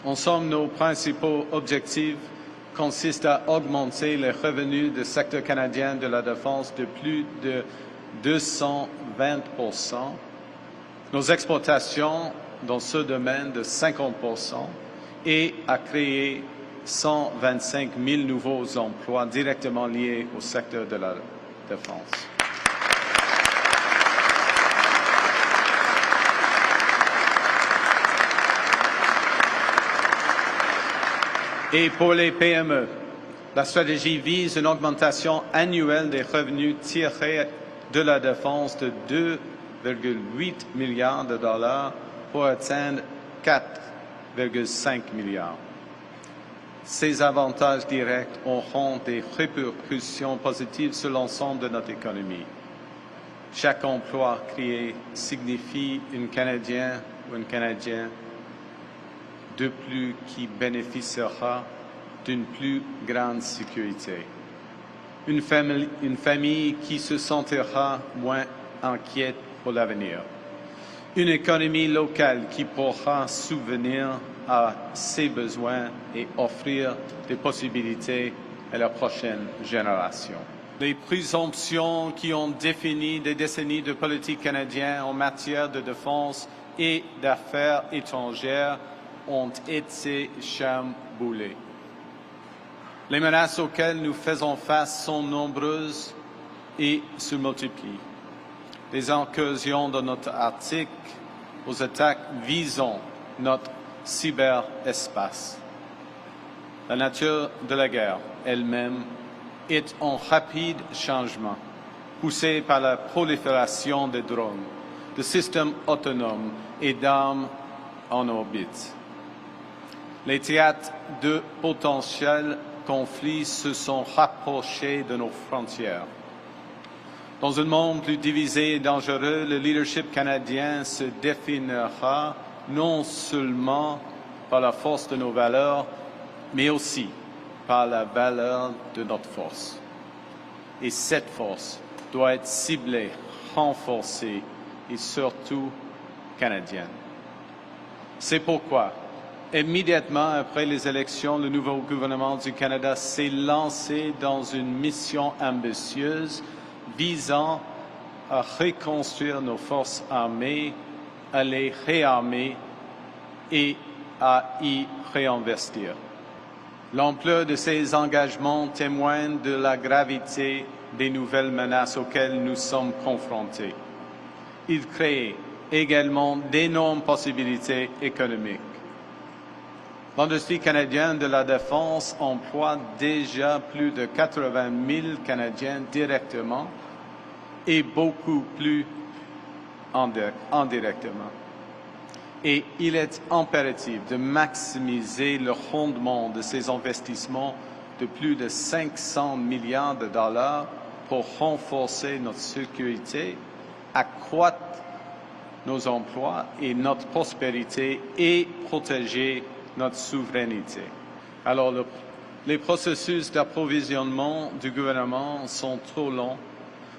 En somme, nos principaux objectifs consistent à augmenter les revenus du secteur canadien de la défense de plus de 220%, nos exportations dans ce domaine de 50% et à créer 125 000 nouveaux emplois directement liés au secteur de la défense. Et pour les PME, la stratégie vise une augmentation annuelle des revenus tirés de la défense de 2,8 milliards de dollars pour atteindre 4,5 milliards. Ces avantages directs auront des répercussions positives sur l'ensemble de notre économie. Chaque emploi créé signifie un Canadien ou un Canadien de plus qui bénéficiera d'une plus grande sécurité. Une famille qui se sentira moins inquiète pour l'avenir. Une économie locale qui pourra subvenir à ses besoins et offrir des possibilités à la prochaine génération. Les présomptions qui ont défini des décennies de politique canadienne en matière de défense et d'affaires étrangères ont été chamboulées. Les menaces auxquelles nous faisons face sont nombreuses et se multiplient. Des incursions dans notre Arctique aux attaques visant notre cyberespace. La nature de la guerre elle-même est en rapide changement, poussée par la prolifération des drones, de systèmes autonomes et d'armes en orbite. Les théâtres de potentiels conflits se sont rapprochés de nos frontières. Dans un monde plus divisé et dangereux, le leadership canadien se définira non seulement par la force de nos valeurs, mais aussi par la valeur de notre force. Et cette force doit être ciblée, renforcée et surtout canadienne. C'est pourquoi, immédiatement après les élections, le nouveau gouvernement du Canada s'est lancé dans une mission ambitieuse visant à reconstruire nos forces armées, à les réarmer et à y réinvestir. L'ampleur de ces engagements témoigne de la gravité des nouvelles menaces auxquelles nous sommes confrontés. Il crée également d'énormes possibilités économiques. L'industrie canadienne de la défense emploie déjà plus de 80 000 Canadiens directement et beaucoup plus indirectement. Et il est impératif de maximiser le rendement de ces investissements de plus de 500 milliards de dollars pour renforcer notre sécurité, accroître nos emplois et notre prospérité et protéger notre souveraineté. Alors, les processus d'approvisionnement du gouvernement sont trop longs,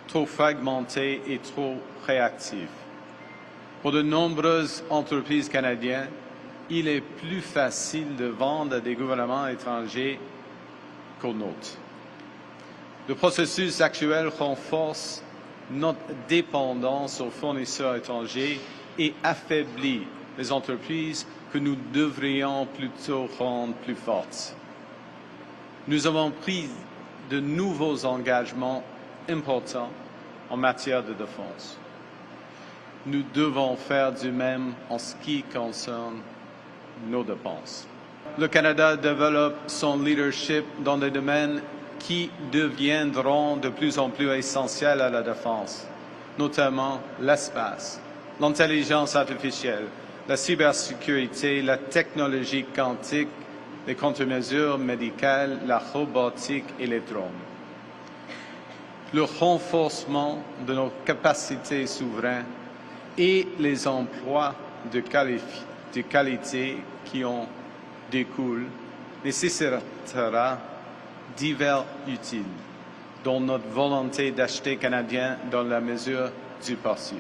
trop fragmentés et trop réactifs. Pour de nombreuses entreprises canadiennes, il est plus facile de vendre à des gouvernements étrangers qu'aux nôtres. Le processus actuel renforce notre dépendance aux fournisseurs étrangers et affaiblit les entreprises que nous devrions plutôt rendre plus fortes. Nous avons pris de nouveaux engagements importants en matière de défense. Nous devons faire du même en ce qui concerne nos dépenses. Le Canada développe son leadership dans des domaines qui deviendront de plus en plus essentiels à la défense, notamment l'espace, l'intelligence artificielle, la cybersécurité, la technologie quantique, les contre-mesures médicales, la robotique et les drones. Le renforcement de nos capacités souveraines et les emplois de qualité qui en découlent nécessitera divers utiles, dont notre volonté d'acheter canadien dans la mesure du possible.